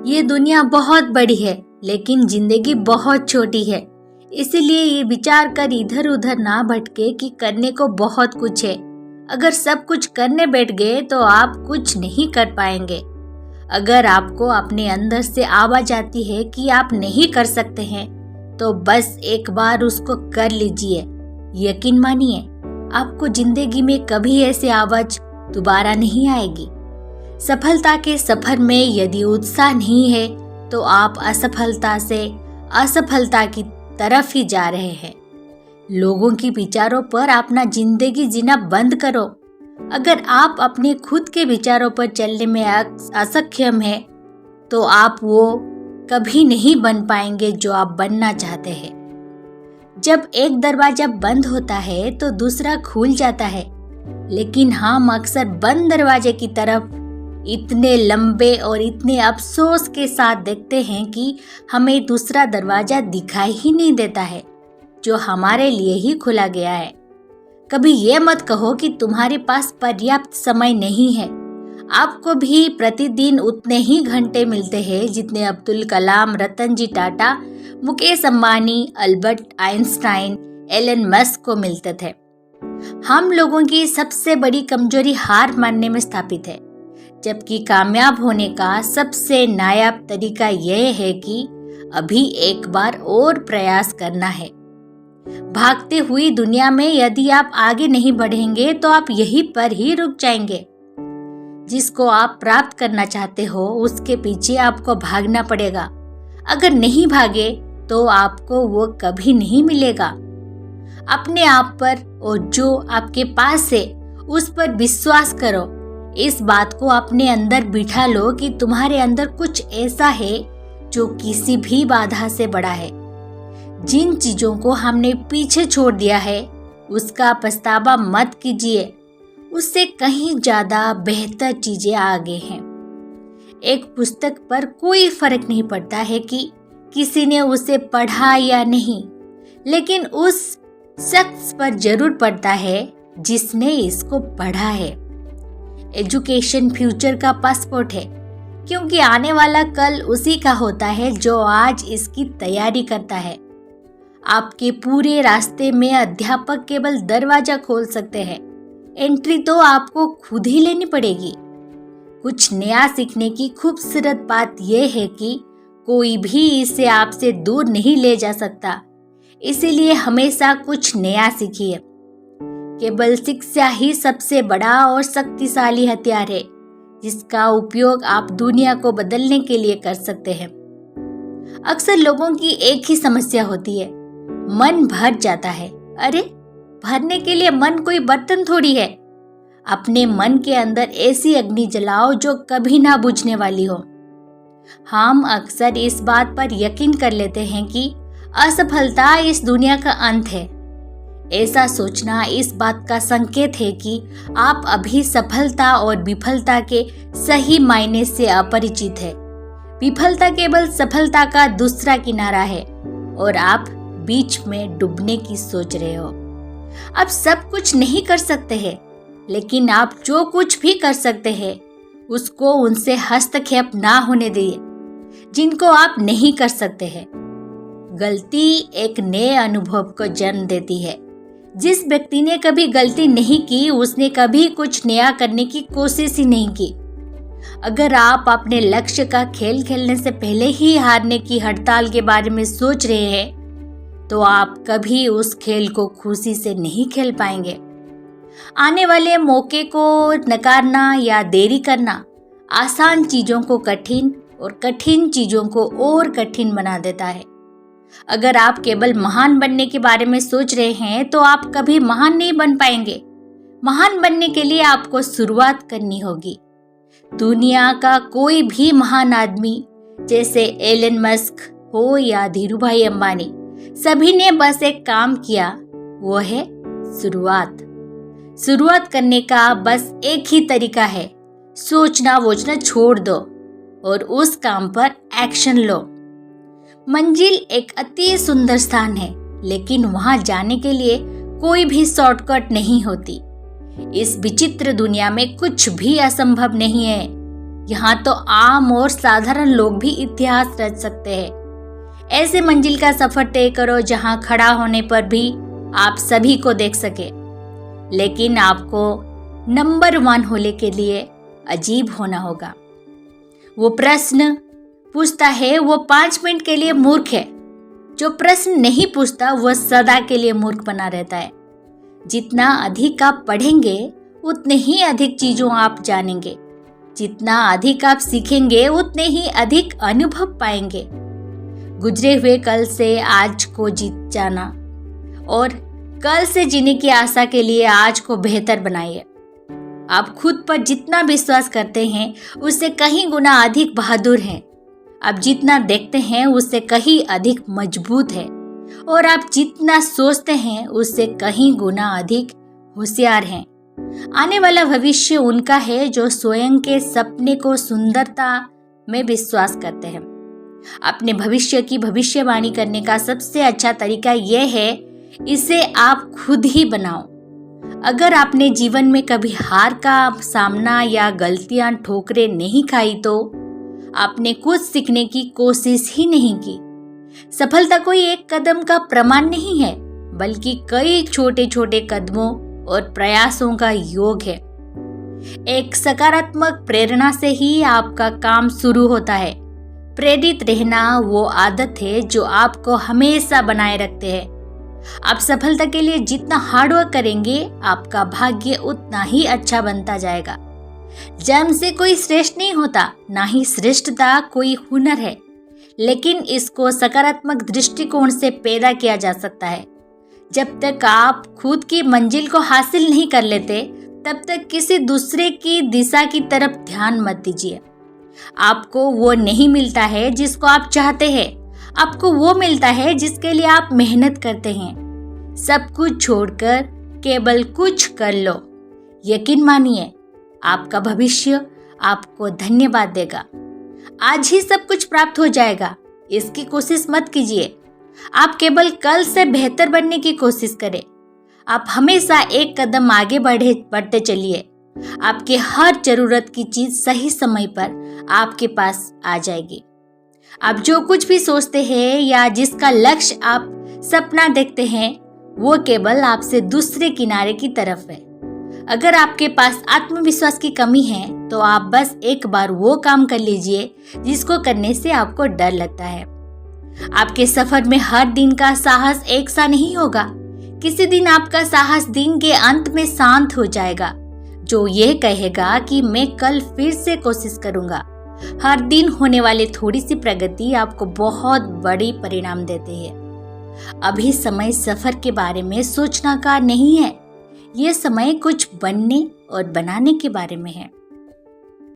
ये दुनिया बहुत बड़ी है लेकिन जिंदगी बहुत छोटी है। इसीलिए ये विचार कर इधर उधर ना भटके कि करने को बहुत कुछ है। अगर सब कुछ करने बैठ गए तो आप कुछ नहीं कर पाएंगे। अगर आपको अपने अंदर से आवाज आती है कि आप नहीं कर सकते हैं तो बस एक बार उसको कर लीजिए। यकीन मानिए आपको जिंदगी में कभी ऐसी आवाज दोबारा नहीं आएगी। सफलता के सफर में यदि उत्साह नहीं है तो आप असफलता से असफलता की तरफ ही जा रहे हैं। लोगों के विचारों पर अपना जिंदगी जीना बंद करो। अगर आप अपने खुद के विचारों पर चलने में असक्षम हैं तो आप वो कभी नहीं बन पाएंगे जो आप बनना चाहते हैं। जब एक दरवाजा बंद होता है तो दूसरा खुल जाता है, लेकिन हम अक्सर बंद दरवाजे की तरफ इतने लंबे और इतने अफसोस के साथ देखते हैं कि हमें दूसरा दरवाजा दिखाई ही नहीं देता है जो हमारे लिए ही खुला गया है। कभी ये मत कहो कि तुम्हारे पास पर्याप्त समय नहीं है। आपको भी प्रतिदिन उतने ही घंटे मिलते हैं जितने Abdul Kalam, Ratan ji Tata, Mukesh Ambani, Albert Einstein, Elon Musk को मिलते थे। हम लोगों की सबसे बड़ी कमजोरी हार मानने में स्थापित है, जबकि कामयाब होने का सबसे नायाब तरीका यह है कि अभी एक बार और प्रयास करना है। भागते हुई दुनिया में यदि आप आगे नहीं बढ़ेंगे तो आप यहीं पर ही रुक जाएंगे। जिसको आप प्राप्त करना चाहते हो उसके पीछे आपको भागना पड़ेगा। अगर नहीं भागे तो आपको वो कभी नहीं मिलेगा। अपने आप पर और जो आपके पास है उस पर विश्वास करो। इस बात को अपने अंदर बिठा लो कि तुम्हारे अंदर कुछ ऐसा है जो किसी भी बाधा से बड़ा है। जिन चीजों को हमने पीछे छोड़ दिया है उसका पछतावा मत कीजिए, उससे कहीं ज्यादा बेहतर चीजें आगे हैं। एक पुस्तक पर कोई फर्क नहीं पड़ता है कि किसी ने उसे पढ़ा या नहीं, लेकिन उस शख्स पर जरूर पड़ता है जिसने इसको पढ़ा है। एजुकेशन फ्यूचर का पासपोर्ट है, क्योंकि आने वाला कल उसी का होता है जो आज इसकी तैयारी करता है। आपके पूरे रास्ते में अध्यापक केवल दरवाजा खोल सकते हैं, एंट्री तो आपको खुद ही लेनी पड़ेगी। कुछ नया सीखने की खूबसूरत बात यह है कि कोई भी इसे आपसे दूर नहीं ले जा सकता, इसीलिए हमेशा कुछ नया सीखिए। केवल शिक्षा ही सबसे बड़ा और शक्तिशाली हथियार है जिसका उपयोग आप दुनिया को बदलने के लिए कर सकते हैं। अक्सर लोगों की एक ही समस्या होती है, मन भर जाता है। अरे, भरने के लिए मन कोई बर्तन थोड़ी है। अपने मन के अंदर ऐसी अग्नि जलाओ जो कभी ना बुझने वाली हो। हम अक्सर इस बात पर यकीन कर लेते हैं कि असफलता इस दुनिया का अंत है। ऐसा सोचना इस बात का संकेत है कि आप अभी सफलता और विफलता के सही मायने से अपरिचित है। विफलता केवल सफलता का दूसरा किनारा है और आप बीच में डूबने की सोच रहे हो। आप सब कुछ नहीं कर सकते हैं, लेकिन आप जो कुछ भी कर सकते हैं उसको उनसे हस्तक्षेप ना होने दिए जिनको आप नहीं कर सकते हैं। गलती एक नए अनुभव को जन्म देती है। जिस व्यक्ति ने कभी गलती नहीं की उसने कभी कुछ नया करने की कोशिश ही नहीं की। अगर आप अपने लक्ष्य का खेल खेलने से पहले ही हारने की हड़ताल के बारे में सोच रहे हैं तो आप कभी उस खेल को खुशी से नहीं खेल पाएंगे। आने वाले मौके को नकारना या देरी करना आसान चीजों को कठिन और कठिन चीजों को और कठिन बना देता है। अगर आप केवल महान बनने के बारे में सोच रहे हैं तो आप कभी महान नहीं बन पाएंगे। महान बनने के लिए आपको शुरुआत करनी होगी। दुनिया का कोई भी महान आदमी जैसे एलन मस्क हो या धीरूभाई अंबानी, सभी ने बस एक काम किया, वो है शुरुआत। शुरुआत करने का बस एक ही तरीका है, सोचना वोचना छोड़ दो और उस काम पर एक्शन लो। मंजिल एक अति सुंदर स्थान है, लेकिन वहां जाने के लिए कोई भी शॉर्टकट नहीं होती। इस विचित्र दुनिया में कुछ भी असंभव नहीं है। यहाँ तो आम और साधारण लोग भी इतिहास रच सकते हैं। ऐसे मंजिल का सफर तय करो जहाँ खड़ा होने पर भी आप सभी को देख सके, लेकिन आपको नंबर 1 होने के लिए अजीब होना होगा। वो प्रश्न पूछता है वो 5 मिनट के लिए मूर्ख है। जो प्रश्न नहीं पूछता वह सदा के लिए मूर्ख बना रहता है। जितना अधिक आप पढ़ेंगे उतने ही अधिक चीजों आप जानेंगे। जितना अधिक आप सीखेंगे उतने ही अधिक अनुभव पाएंगे। गुजरे हुए कल से आज को जीत जाना और कल से जीने की आशा के लिए आज को बेहतर बनाइए। आप खुद पर जितना विश्वास करते हैं उससे कहीं गुना अधिक बहादुर हैं। आप जितना देखते हैं उससे कहीं अधिक मजबूत है और आप जितना सोचते हैं उससे कहीं गुना अधिक होशियार हैं। आने वाला भविष्य उनका है जो स्वयं के सपने को सुंदरता में विश्वास करते हैं। अपने भविष्य की भविष्यवाणी करने का सबसे अच्छा तरीका यह है इसे आप खुद ही बनाओ। अगर आपने जीवन में कभी हार का सामना या गलतियां ठोकरें नहीं खाई तो आपने कुछ सीखने की कोशिश ही नहीं की। सफलता कोई एक कदम का प्रमाण नहीं है, बल्कि कई छोटे छोटे कदमों और प्रयासों का योग है। एक सकारात्मक प्रेरणा से ही आपका काम शुरू होता है। प्रेरित रहना वो आदत है जो आपको हमेशा बनाए रखते हैं। आप सफलता के लिए जितना हार्डवर्क करेंगे आपका भाग्य उतना ही अच्छा बनता जाएगा। जन्म से कोई श्रेष्ठ नहीं होता, ना ही श्रेष्ठता कोई हुनर है, लेकिन इसको सकारात्मक दृष्टिकोण से पैदा किया जा सकता है। जब तक आप खुद की मंजिल को हासिल नहीं कर लेते तब तक किसी दूसरे की दिशा की तरफ ध्यान मत दीजिए। आपको वो नहीं मिलता है जिसको आप चाहते हैं, आपको वो मिलता है जिसके लिए आप मेहनत करते हैं। सब कुछ छोड़कर केवल कुछ कर लो। यकीन मानिए आपका भविष्य आपको धन्यवाद देगा। आज ही सब कुछ प्राप्त हो जाएगा, इसकी कोशिश मत कीजिए। आप केवल कल से बेहतर बनने की कोशिश करें। आप हमेशा एक कदम आगे बढ़ते चलिए। आपकी हर जरूरत की चीज सही समय पर आपके पास आ जाएगी। आप जो कुछ भी सोचते हैं या जिसका लक्ष्य आप सपना देखते हैं वो केवल आपसे दूसरे किनारे की तरफ है। अगर आपके पास आत्मविश्वास की कमी है तो आप बस एक बार वो काम कर लीजिए जिसको करने से आपको डर लगता है। आपके सफर में हर दिन का साहस एक सा नहीं होगा। किसी दिन आपका साहस दिन के अंत में शांत हो जाएगा, जो ये कहेगा कि मैं कल फिर से कोशिश करूंगा। हर दिन होने वाली थोड़ी सी प्रगति आपको बहुत बड़ी परिणाम देते हैं। अभी समय सफर के बारे में सोचना का नहीं है, ये समय कुछ बनने और बनाने के बारे में है।